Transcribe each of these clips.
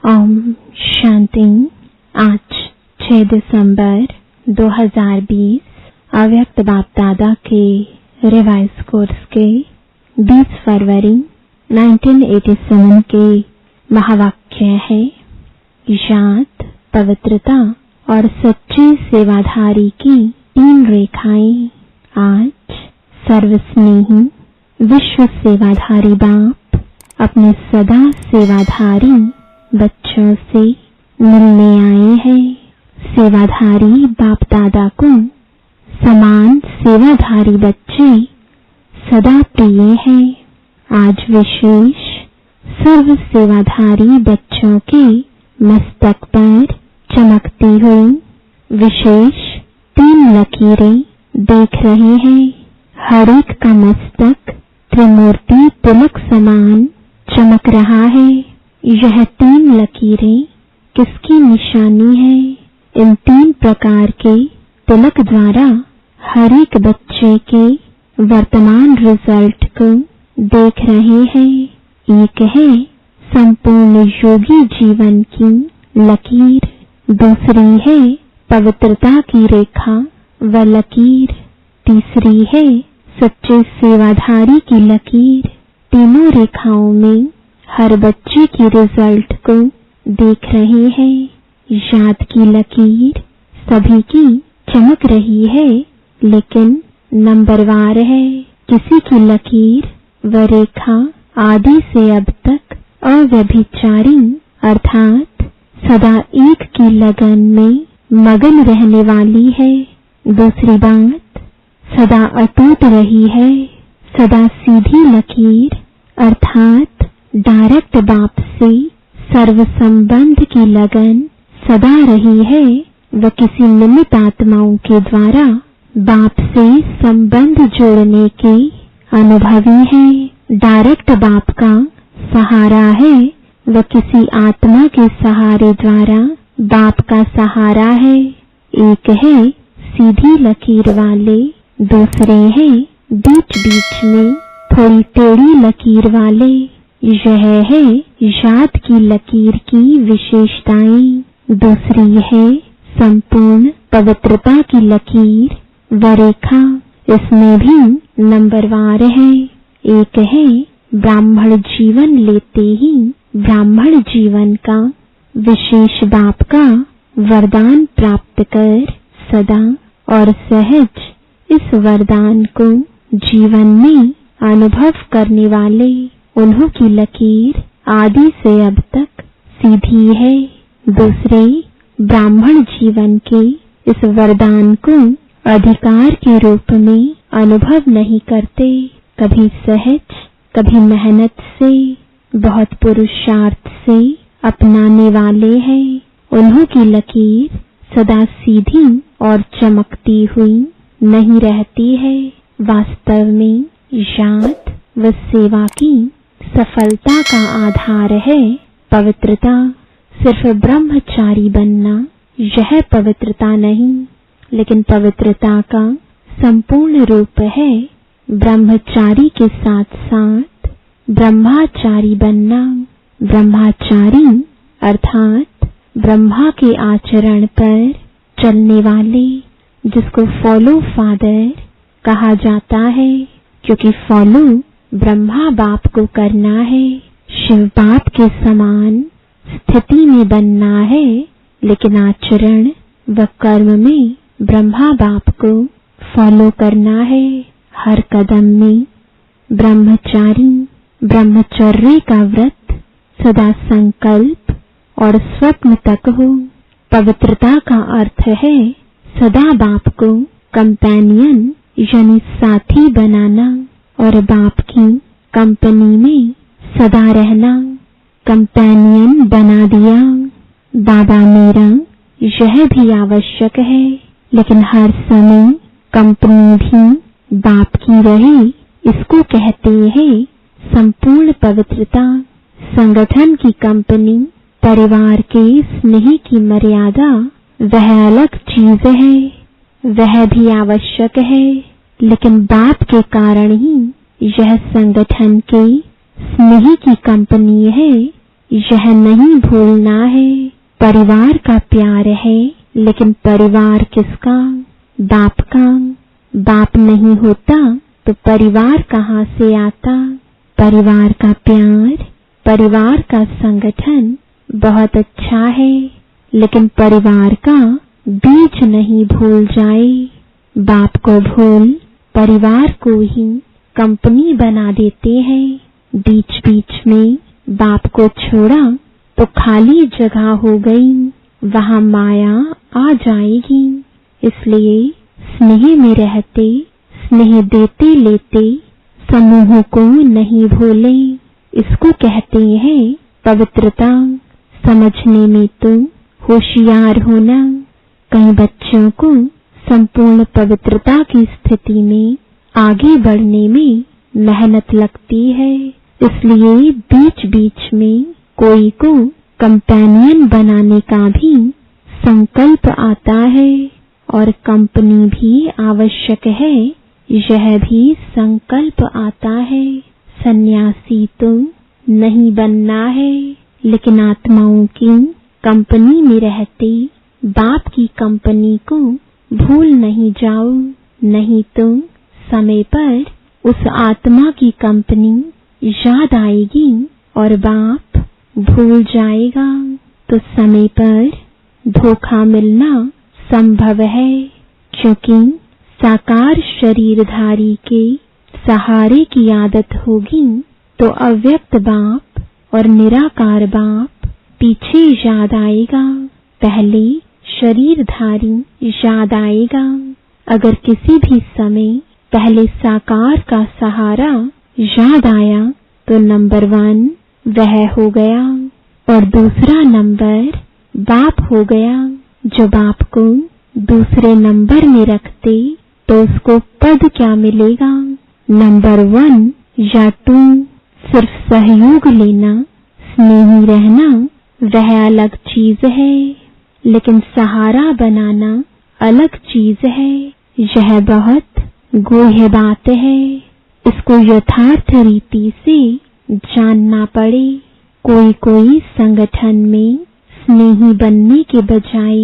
ओम शांति। आज 6 दिसंबर 2020 अव्यक्त बाप दादा के रिवाइज कोर्स के 20 फरवरी 1987 के महावाक्य है, याद, पवित्रता और सच्चे सेवाधारी की 3 रेखाएं। आज सर्वस्नेही विश्व सेवाधारी बाप अपने सदा सेवाधारी बच्चों से मिलने आए हैं। सेवाधारी बाप दादा को समान सेवाधारी बच्चे सदा प्रिय हैं। आज विशेष सर्व सेवाधारी बच्चों के मस्तक पर चमकती हुई विशेष 3 लकीरें देख रहे हैं। हर एक का मस्तक त्रिमूर्ति तिलक समान चमक रहा है। यह 3 लकीरें किसकी निशानी है? इन 3 प्रकार के तिलक द्वारा हर एक बच्चे के वर्तमान रिजल्ट को देख रहे हैं। एक है संपूर्ण योगी जीवन की लकीर, दूसरी है पवित्रता की रेखा व लकीर, तीसरी है सच्चे सेवाधारी की लकीर। तीनों रेखाओं में हर बच्चे की रिजल्ट को देख रहे हैं। याद की लकीर सभी की चमक रही है, लेकिन नंबरवार है। किसी की लकीर व रेखा आदि से अब तक अव्यभिचारी अर्थात सदा एक की लगन में मगन रहने वाली है। दूसरी बात, सदा अटूट रही है। सदा सीधी लकीर अर्थात डायरेक्ट बाप से सर्व संबंध की लगन सदा रही है। वह किसी निमित्त आत्माओं के द्वारा बाप से संबंध जोड़ने के अनुभवी है। डायरेक्ट बाप का सहारा है। वह किसी आत्मा के सहारे द्वारा बाप का सहारा है। एक है सीधी लकीर वाले, दूसरे हैं बीच बीच में थोड़ी टेढ़ी लकीर वाले। यह है याद की लकीर की विशेषताएं। दूसरी है संपूर्ण पवित्रता की लकीर व रेखा, इसमें भी नंबरवार है। एक है ब्राह्मण जीवन लेते ही ब्राह्मण जीवन का विशेष बाप का वरदान प्राप्त कर सदा और सहज इस वरदान को जीवन में अनुभव करने वाले, उन्हों की लकीर आदि से अब तक सीधी है। दूसरे ब्राह्मण जीवन के इस वरदान को अधिकार के रूप में अनुभव नहीं करते। कभी सहज, कभी मेहनत से, बहुत पुरुषार्थ से अपनाने वाले हैं। उन्हों की लकीर सदा सीधी और चमकती हुई नहीं रहती है। वास्तव में याद व सेवा की सफलता का आधार है पवित्रता। सिर्फ ब्रह्मचारी बनना यह पवित्रता नहीं, लेकिन पवित्रता का संपूर्ण रूप है। ब्रह्मचारी के साथ साथ ब्रह्माचारी बनना। ब्रह्माचारी अर्थात ब्रह्मा के आचरण पर चलने वाले, जिसको फॉलो फादर कहा जाता है, क्योंकि फॉलो ब्रह्मा बाप को करना है। शिव बाप के समान स्थिति में बनना है, लेकिन आचरण व कर्म में ब्रह्मा बाप को फॉलो करना है। हर कदम में ब्रह्मचारी ब्रह्मचर्य का व्रत सदा संकल्प और स्वप्न तक हो। पवित्रता का अर्थ है सदा बाप को कंपेनियन यानी साथी बनाना और बाप की कंपनी में सदा रहना। कंपेनियन बना दिया बाबा मेरा, यह भी आवश्यक है, लेकिन हर समय कंपनी भी बाप की रहे, इसको कहते हैं संपूर्ण पवित्रता। संगठन की कंपनी, परिवार के स्नेह की मर्यादा वह अलग चीज है, वह भी आवश्यक है, लेकिन बाप के कारण ही यह संगठन के स्नेह की कंपनी है, यह नहीं भूलना है। परिवार का प्यार है, लेकिन परिवार किसका? बाप का। बाप नहीं होता तो परिवार कहाँ से आता? परिवार का प्यार, परिवार का संगठन बहुत अच्छा है, लेकिन परिवार का बीज नहीं भूल जाए। बाप को भूल परिवार को ही कंपनी बना देते हैं। बीच बीच में बाप को छोड़ा तो खाली जगह हो गई, वहां माया आ जाएगी। इसलिए स्नेह में रहते, स्नेह देते लेते समूह को नहीं भूले। इसको कहते हैं पवित्रता। समझने में तो होशियार होना। कई बच्चों को संपूर्ण पवित्रता की स्थिति में आगे बढ़ने में मेहनत लगती है, इसलिए बीच बीच में कोई को कंपेनियन बनाने का भी संकल्प आता है, और कंपनी भी आवश्यक है, यह भी संकल्प आता है। सन्यासी तो नहीं बनना है, लेकिन आत्माओं की कंपनी में रहते बाप की कंपनी को भूल नहीं जाओ, नहीं तो समय पर उस आत्मा की कंपनी याद आएगी और बाप भूल जाएगा, तो समय पर धोखा मिलना संभव है। क्योंकि साकार शरीरधारी के सहारे की आदत होगी तो अव्यक्त बाप और निराकार बाप पीछे याद आएगा, पहले शरीरधारी याद आएगा। अगर किसी भी समय पहले साकार का सहारा याद आया तो नंबर 1 वह हो गया, और दूसरा नंबर बाप हो गया। जो बाप को दूसरे नंबर में रखते तो उसको पद क्या मिलेगा? नंबर 1 या 2। सिर्फ सहयोग लेना, स्नेही रहना वह अलग चीज है, लेकिन सहारा बनाना अलग चीज है। यह बहुत गूढ़ बात है, इसको यथार्थ रीति से जानना पड़े। कोई कोई संगठन में स्नेही बनने के बजाय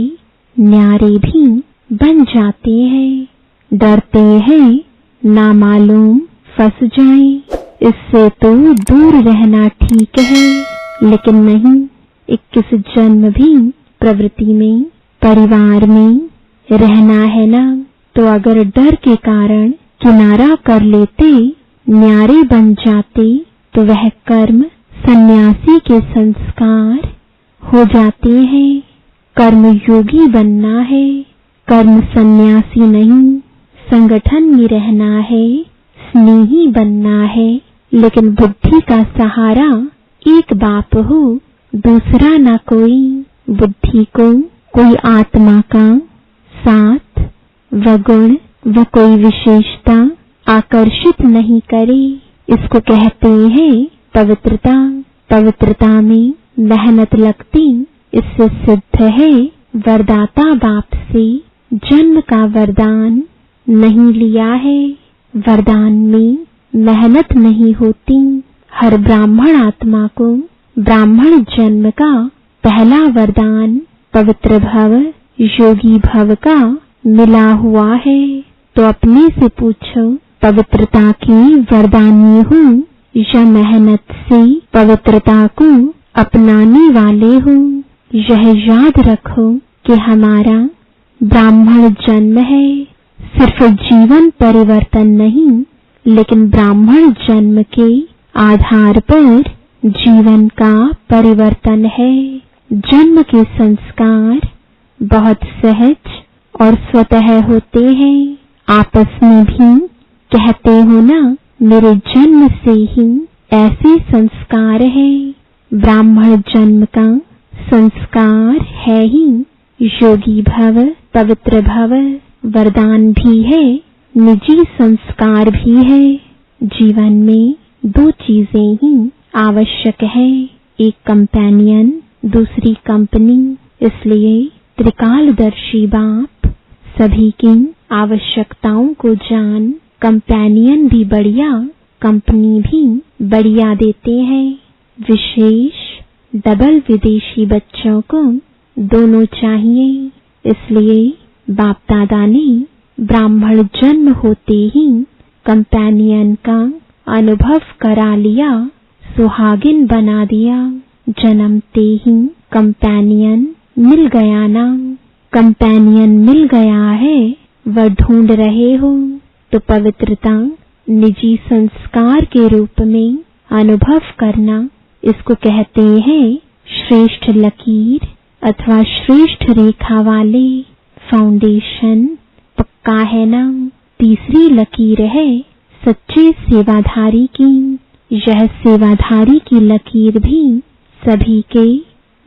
न्यारे भी बन जाते हैं, डरते हैं नामालूम फंस जाएं। इससे तो दूर रहना ठीक है, लेकिन नहीं। 21 जन्म भी प्रवृत्ति में परिवार में रहना है ना, तो अगर डर के कारण किनारा कर लेते, न्यारे बन जाते, तो वह कर्म सन्यासी के संस्कार हो जाते हैं। कर्म योगी बनना है, कर्म सन्यासी नहीं। संगठन में रहना है, स्नेही बनना है, लेकिन बुद्धि का सहारा एक बाप हो, दूसरा ना कोई। बुद्धि को कोई आत्मा का साथ व गुण व कोई विशेषता आकर्षित नहीं करे। इसको कहते हैं पवित्रता। पवित्रता में मेहनत लगती, इससे सिद्ध है वरदाता बाप से जन्म का वरदान नहीं लिया है। वरदान में मेहनत नहीं होती। हर ब्राह्मण आत्मा को ब्राह्मण जन्म का पहला वरदान पवित्र भव, योगी भव का मिला हुआ है। तो अपने से पूछो, पवित्रता की वरदानी हूँ या मेहनत से पवित्रता को अपनाने वाले हो? यह याद रखो कि हमारा ब्राह्मण जन्म है। सिर्फ जीवन परिवर्तन नहीं, लेकिन ब्राह्मण जन्म के आधार पर जीवन का परिवर्तन है। जन्म के संस्कार बहुत सहज और स्वतः होते हैं। आपस में भी कहते हो ना, मेरे जन्म से ही ऐसे संस्कार है। ब्राह्मण जन्म का संस्कार है ही योगी भव, पवित्र भव। वरदान भी है, निजी संस्कार भी है। जीवन में 2 चीजें ही आवश्यक है, एक कंपेनियन, दूसरी कंपनी। इसलिए त्रिकालदर्शी बाप सभी की आवश्यकताओं को जान कंपेनियन भी बढ़िया, कंपनी भी बढ़िया देते हैं। विशेष डबल विदेशी बच्चों को दोनों चाहिए। इसलिए बाप दादा ने ब्राह्मण जन्म होते ही कंपेनियन का अनुभव करा लिया, सुहागिन बना दिया। जन्मते ही कंपेनियन मिल गया ना। कंपेनियन मिल गया है, वह ढूंढ रहे हो तो पवित्रता निजी संस्कार के रूप में अनुभव करना, इसको कहते हैं श्रेष्ठ लकीर अथवा श्रेष्ठ रेखा वाले। फाउंडेशन पक्का है ना। तीसरी लकीर है सच्चे सेवाधारी की। यह सेवाधारी की लकीर भी सभी के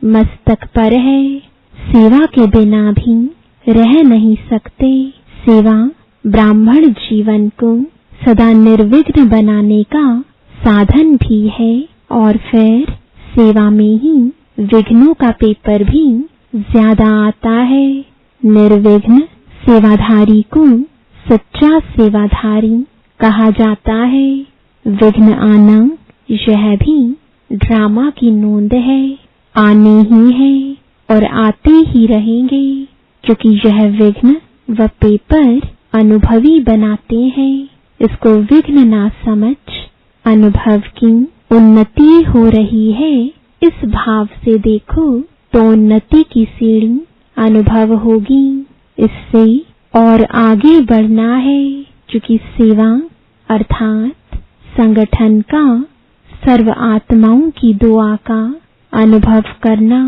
मस्तक पर है। सेवा के बिना भी रह नहीं सकते। सेवा ब्राह्मण जीवन को सदा निर्विघ्न बनाने का साधन भी है, और फिर सेवा में ही विघ्नों का पेपर भी ज्यादा आता है। निर्विघ्न सेवाधारी को सच्चा सेवाधारी कहा जाता है। विघ्न आना यह भी ड्रामा की नोंद है। आने ही है और आते ही रहेंगे, क्योंकि यह विघ्न व पेपर अनुभवी बनाते हैं। इसको विघ्न ना समझ, अनुभव की उन्नति हो रही है इस भाव से देखो तो उन्नति की सीढ़ी अनुभव होगी। इससे और आगे बढ़ना है, क्योंकि सेवा अर्थात संगठन का सर्व आत्माओं की दुआ का अनुभव करना।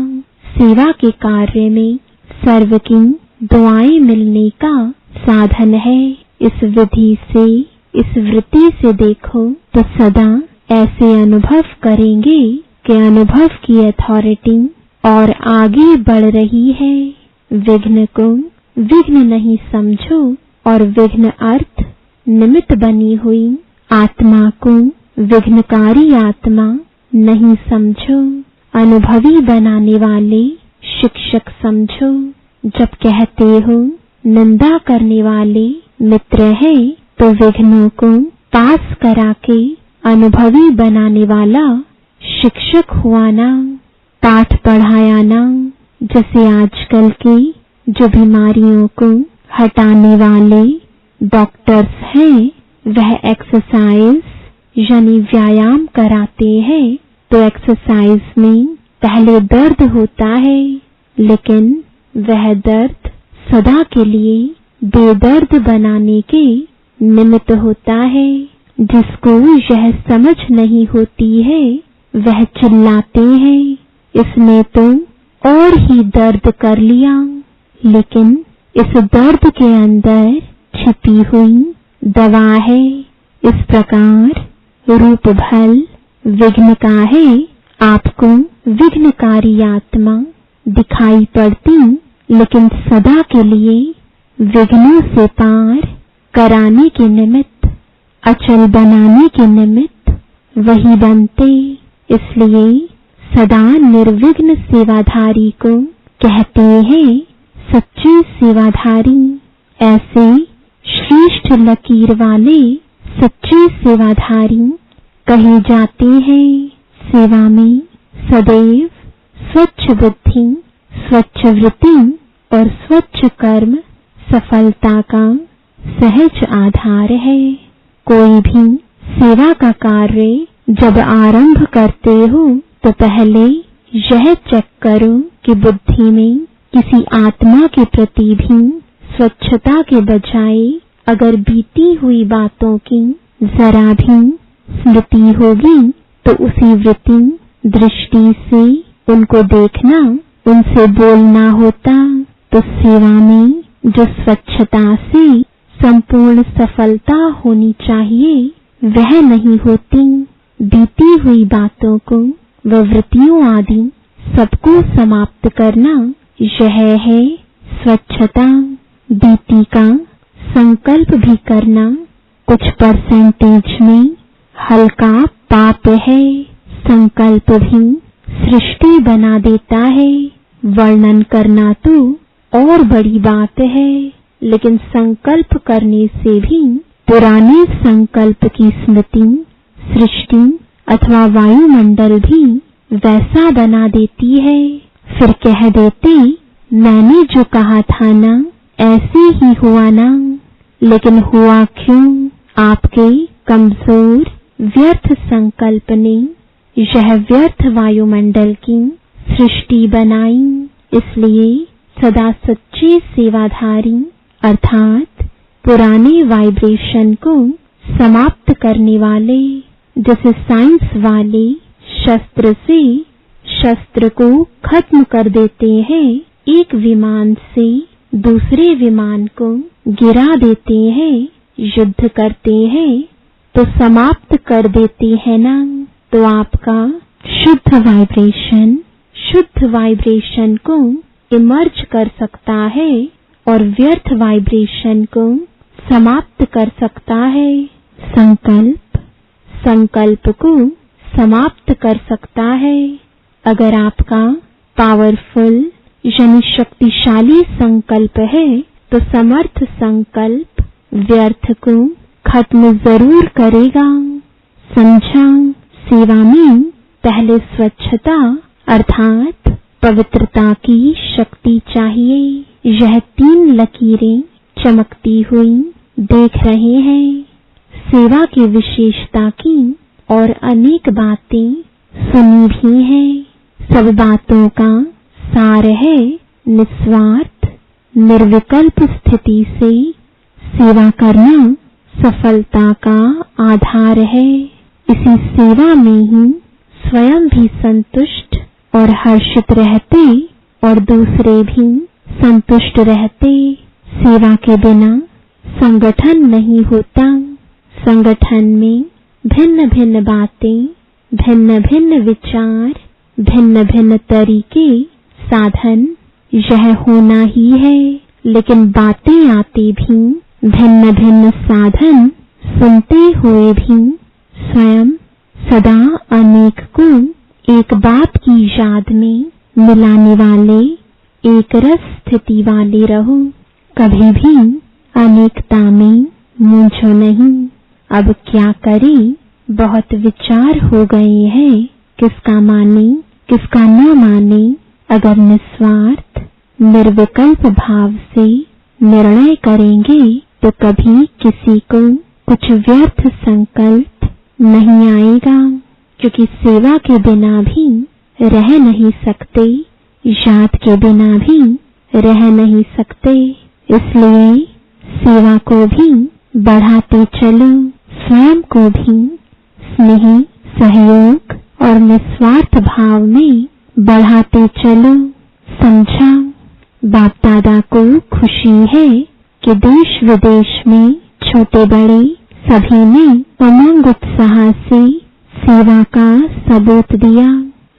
सेवा के कार्य में सर्व की दुआएं मिलने का साधन है। इस विधि से, इस वृत्ति से देखो तो सदा ऐसे अनुभव करेंगे कि अनुभव की अथॉरिटी और आगे बढ़ रही है। विघ्न को विघ्न नहीं समझो और विघ्न अर्थ निमित्त बनी हुई आत्मा को विघ्नकारी आत्मा नहीं समझो। अनुभवी बनाने वाले शिक्षक समझो। जब कहते हो निंदा करने वाले मित्र है, तो विघ्नों को पास करा के अनुभवी बनाने वाला शिक्षक हुआ ना, पाठ पढ़ाया ना। जैसे आजकल की जो बीमारियों को हटाने वाले डॉक्टर्स हैं, वह एक्सरसाइज यानी व्यायाम कराते हैं। तो एक्सरसाइज में पहले दर्द होता है, लेकिन वह दर्द सदा के लिए बेदर्द बनाने के निमित्त होता है। जिसको यह समझ नहीं होती है वह चिल्लाते हैं, इसने तो और ही दर्द कर लिया। लेकिन इस दर्द के अंदर छिपी हुई दवा है। इस प्रकार रूप भल विघ्न का है। आपको विघ्नकारी आत्मा दिखाई पड़ती, लेकिन सदा के लिए विघ्नों से पार कराने के निमित्त, अचल बनाने के निमित्त वही बनते। इसलिए सदा निर्विघ्न सेवाधारी को कहते हैं सच्चे सेवाधारी। ऐसे श्रेष्ठ लकीर वाले सच्चे सेवाधारी कहे जाते हैं। सेवा में सदैव स्वच्छ बुद्धि, स्वच्छ वृत्ति और स्वच्छ कर्म सफलता का सहज आधार है। कोई भी सेवा का कार्य जब आरंभ करते हो तो पहले यह चेक करो कि बुद्धि में किसी आत्मा के प्रति भी स्वच्छता के बजाय अगर बीती हुई बातों की जरा भी स्मृति होगी तो उसी वृत्ति दृष्टि से उनको देखना, उनसे बोलना होता। तो सेवा में जो स्वच्छता से संपूर्ण सफलता होनी चाहिए वह नहीं होती। बीती हुई बातों को व वृत्तियों आदि सबको समाप्त करना, यह है स्वच्छता। बीती का संकल्प भी करना कुछ परसेंटेज में हल्का पाप है। संकल्प भी सृष्टि बना देता है। वर्णन करना तो और बड़ी बात है, लेकिन संकल्प करने से भी पुराने संकल्प की स्मृति, सृष्टि अथवा वायुमंडल भी वैसा बना देती है। फिर कह देते, मैंने जो कहा था ना, ऐसे ही हुआ ना। लेकिन हुआ क्यों? आपके कमजोर व्यर्थ संकल्प ने यह व्यर्थ वायुमंडल की सृष्टि बनाई। इसलिए सदा सच्चे सेवाधारी अर्थात पुराने वाइब्रेशन को समाप्त करने वाले, जैसे साइंस वाले शस्त्र से शस्त्र को खत्म कर देते हैं, एक विमान से दूसरे विमान को गिरा देते हैं, युद्ध करते हैं तो समाप्त कर देते हैं ना। तो आपका शुद्ध वाइब्रेशन को इमर्ज कर सकता है और व्यर्थ वाइब्रेशन को समाप्त कर सकता है। संकल्प को समाप्त कर सकता है। अगर आपका पावरफुल यानी शक्तिशाली संकल्प है तो समर्थ संकल्प व्यर्थ को खत्म जरूर करेगा। समझा? सेवा में पहले स्वच्छता अर्थात पवित्रता की शक्ति चाहिए। यह 3 लकीरें चमकती हुई देख रहे हैं। सेवा की विशेषता की और अनेक बातें सुनी भी हैं। सब बातों का सार है निस्वार्थ निर्विकल्प स्थिति से सेवा करना सफलता का आधार है। इसी सेवा में ही स्वयं भी संतुष्ट और हर्षित रहते और दूसरे भी संतुष्ट रहते। सेवा के बिना संगठन नहीं होता। संगठन में भिन्न भिन्न बातें, भिन्न भिन्न विचार, भिन्न भिन्न तरीके, साधन यह होना ही है। लेकिन बातें आती भी भिन्न भिन्न साधन सुनते हुए भी स्वयं सदा अनेक को एक बात की याद में मिलाने वाले एक रस स्थिति वाले रहो। कभी भी अनेकता में मूंझो नहीं। अब क्या करें? बहुत विचार हो गए हैं, किसका माने किसका न माने। अगर निस्वार्थ निर्विकल्प भाव से निर्णय करेंगे तो कभी किसी को कुछ व्यर्थ संकल्प नहीं आएगा, क्योंकि सेवा के बिना भी रह नहीं सकते, याद के बिना भी रह नहीं सकते। इसलिए सेवा को भी बढ़ाते चलो, स्वयं को भी स्नेह, सहयोग और निस्वार्थ भाव में बढ़ाते चलो। समझा? बाप दादा को खुशी है कि देश विदेश में छोटे बड़े सभी ने उमंग उत्साह से सेवा का सबूत दिया।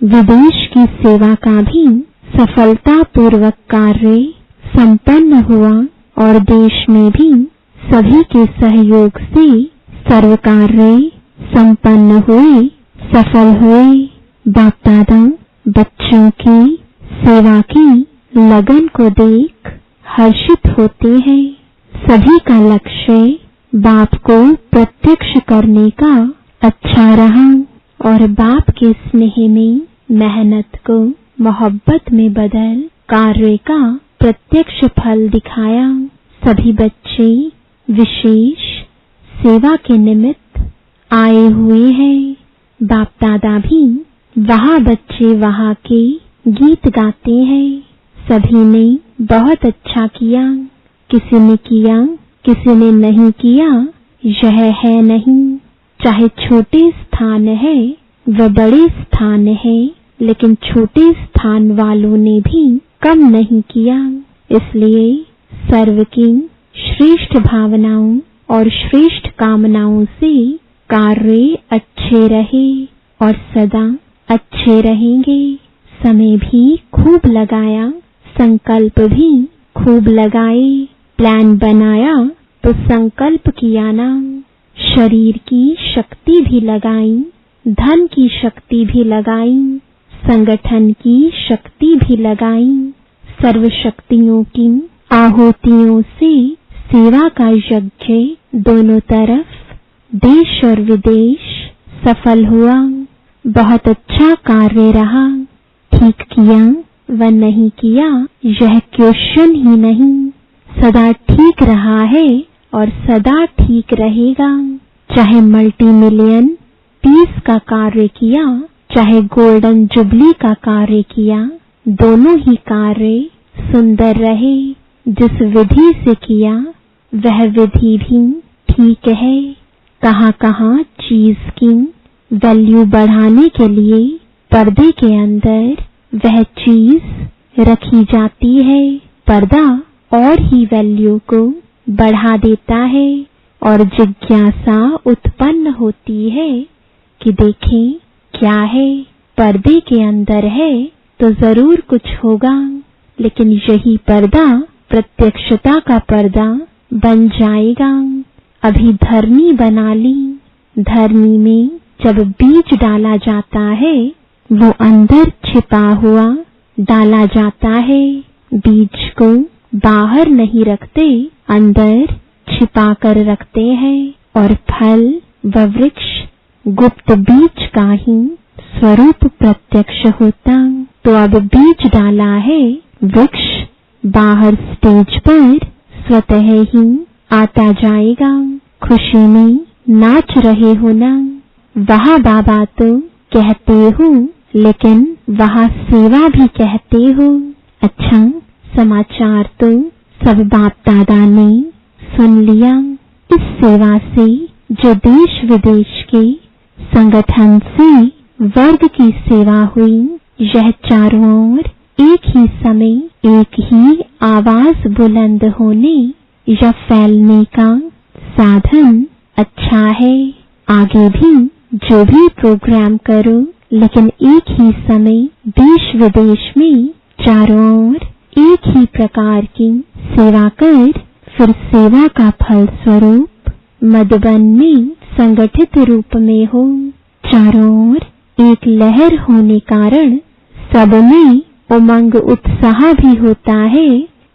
विदेश की सेवा का भी सफलता पूर्वक कार्य संपन्न हुआ और देश में भी सभी के सहयोग से सर्व कार्य संपन्न हुए, सफल हुए। बाप दादा बच्चों की सेवा की लगन को देख हर्षित होते हैं। सभी का लक्ष्य बाप को प्रत्यक्ष करने का अच्छा रहा और बाप के स्नेह में मेहनत को मोहब्बत में बदल कार्य का प्रत्यक्ष फल दिखाया। सभी बच्चे विशेष सेवा के निमित्त आए हुए हैं। बाप दादा भी वहाँ बच्चे वहाँ के गीत गाते हैं। सभी ने बहुत अच्छा किया। किसी ने किया, किसी ने नहीं किया, यह है नहीं। चाहे छोटे स्थान है व बड़े स्थान है, लेकिन छोटे स्थान वालों ने भी कम नहीं किया। इसलिए सर्व की श्रेष्ठ भावनाओं और श्रेष्ठ कामनाओं से कार्य अच्छे रहे और सदा अच्छे रहेंगे। समय भी खूब लगाया, संकल्प भी खूब लगाए। प्लान बनाया तो संकल्प किया ना। शरीर की शक्ति भी लगाई, धन की शक्ति भी लगाई, संगठन की शक्ति भी लगाई। सर्व शक्तियों की आहुतियों से सेवा का यज्ञ दोनों तरफ देश और विदेश सफल हुआ। बहुत अच्छा कार्य रहा, ठीक किया व नहीं किया यह क्वेश्चन ही नहीं, सदा ठीक रहा है और सदा ठीक रहेगा। चाहे मल्टी मिलियन पीस का कार्य किया, चाहे गोल्डन जुबली का कार्य किया, दोनों ही कार्य सुंदर रहे। जिस विधि से किया वह विधि भी ठीक है। कहाँ कहाँ चीज की वैल्यू बढ़ाने के लिए पर्दे के अंदर वह चीज रखी जाती है। पर्दा और ही वैल्यू को बढ़ा देता है और जिज्ञासा उत्पन्न होती है कि देखें क्या है। पर्दे के अंदर है तो जरूर कुछ होगा, लेकिन यही पर्दा प्रत्यक्षता का पर्दा बन जाएगा। अभी धरनी बना ली, धरनी में जब बीज डाला जाता है वो अंदर छिपा हुआ डाला जाता है। बीज को बाहर नहीं रखते, अंदर छिपा कर रखते हैं और फल व वृक्ष गुप्त बीज का ही स्वरूप प्रत्यक्ष होता। तो अब बीज डाला है, वृक्ष बाहर स्टेज पर स्वतः ही आता जाएगा। खुशी में नाच रहे हो ना, वहाँ बाबा तो कहते हो, लेकिन वहाँ सेवा भी कहते हो। अच्छा, समाचार तो सब बाप दादा ने सुन लिया। इस सेवा से जो देश विदेश के संगठन से वर्ग की सेवा हुई, यह चारों ओर एक ही समय एक ही आवाज बुलंद होने या फैलने का साधन अच्छा है। आगे भी जो भी प्रोग्राम करो, लेकिन एक ही समय देश विदेश में चारों ओर एक ही प्रकार की सेवा कर, फिर सेवा का फल स्वरूप मधुबन में संगठित रूप में हो। चारों ओर एक लहर होने कारण सब में उमंग उत्साह भी होता है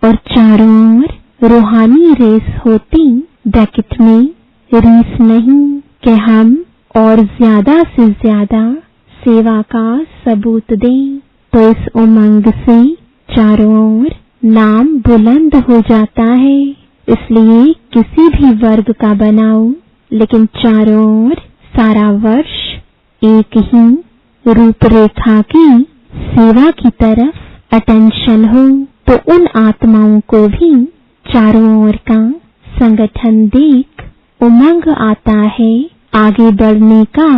और चारों ओर रूहानी रेस होती। ब्रैकेट में रीस नहीं कि हम और ज्यादा से ज्यादा सेवा का सबूत दें, तो इस उमंग से चारों ओर नाम बुलंद हो जाता है। इसलिए किसी भी वर्ग का बनाओ, लेकिन चारों ओर सारा वर्ष एक ही रूपरेखा की सेवा की तरफ अटेंशन हो, तो उन आत्माओं को भी चारों ओर का संगठन देख उमंग आता है, आगे बढ़ने का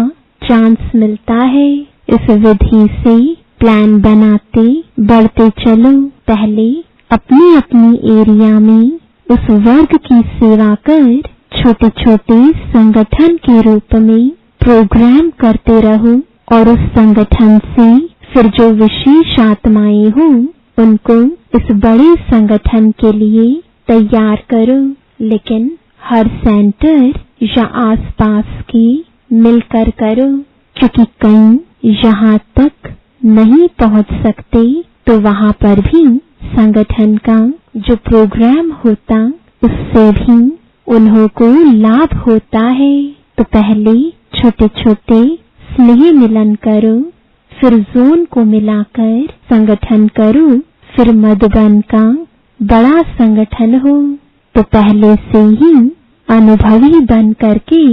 चांस मिलता है। इस विधि से प्लान बनाते बढ़ते चलो। पहले अपनी अपनी एरिया में उस वर्ग की सेवा कर छोटे छोटे संगठन के रूप में प्रोग्राम करते रहो और उस संगठन से फिर जो विशेष आत्माएं हों उनको इस बड़े संगठन के लिए तैयार करो। लेकिन हर सेंटर या आसपास की मिलकर करो, क्योंकि कई यहाँ तक नहीं पहुँच सकते, तो वहाँ पर भी संगठन का जो प्रोग्राम होता उससे भी उन्हों को लाभ होता है। तो पहले छोटे छोटे स्नेह मिलन करो, फिर जोन को मिलाकर संगठन करो, फिर मधुबन का बड़ा संगठन हो। तो पहले से ही अनुभवी बन करके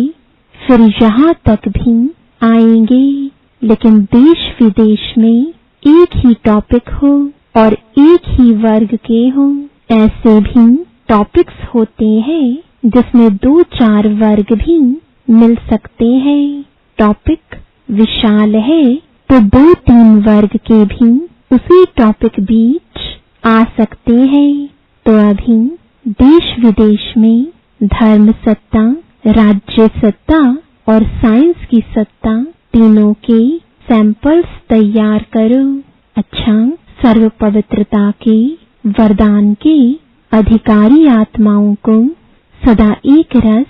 फिर यहाँ तक भी आएंगे। लेकिन देश विदेश में एक ही टॉपिक हो और एक ही वर्ग के हो। ऐसे भी टॉपिक्स होते हैं जिसमें 2-4 वर्ग भी मिल सकते हैं। टॉपिक विशाल है तो 2-3 वर्ग के भी उसी टॉपिक बीच आ सकते हैं। तो अभी देश विदेश में धर्म सत्ता, राज्य सत्ता और साइंस की सत्ता तीनों के सैंपल्स तैयार करो। अच्छा, सर्व पवित्रता के वरदान के अधिकारी आत्माओं को सदा एक रस,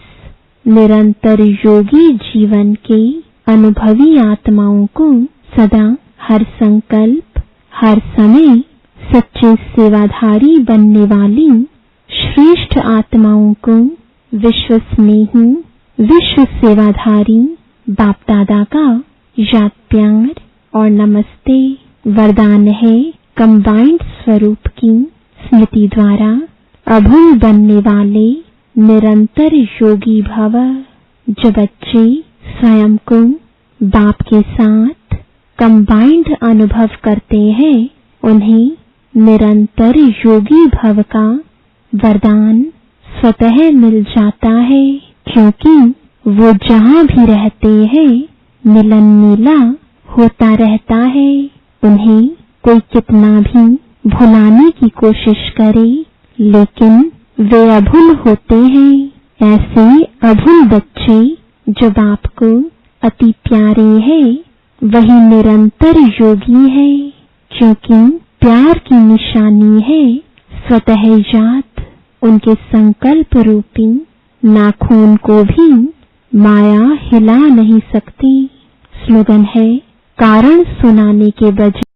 निरंतर योगी जीवन के अनुभवी आत्माओं को सदा हर संकल्प, हर समय सच्चे सेवाधारी बनने वाली श्रेष्ठ आत्माओं को विश्व स्नेही, विश्व सेवाधारी बाप दादा का याद प्यार और नमस्ते वरदान है कंबाइंड स्वरूप की स्मृति द्वारा अभूल बनने वाले निरंतर योगी भव। जो बच्चे स्वयं को बाप के साथ कंबाइंड अनुभव करते हैं उन्हें निरंतर योगी भव का वरदान स्वतः मिल जाता है, क्योंकि वो जहां भी रहते हैं मिलन मेला होता रहता है। उन्हें कोई कितना भी भुलाने की कोशिश करे लेकिन वे अभूल होते हैं। ऐसे अभूल बच्चे जो बाप को अति प्यारे हैं वही निरंतर योगी है, क्योंकि प्यार की निशानी है स्वतः जात। उनके संकल्प रूपी नाखून को भी माया हिला नहीं सकती। स्लोगन है कारण सुनाने के बजाय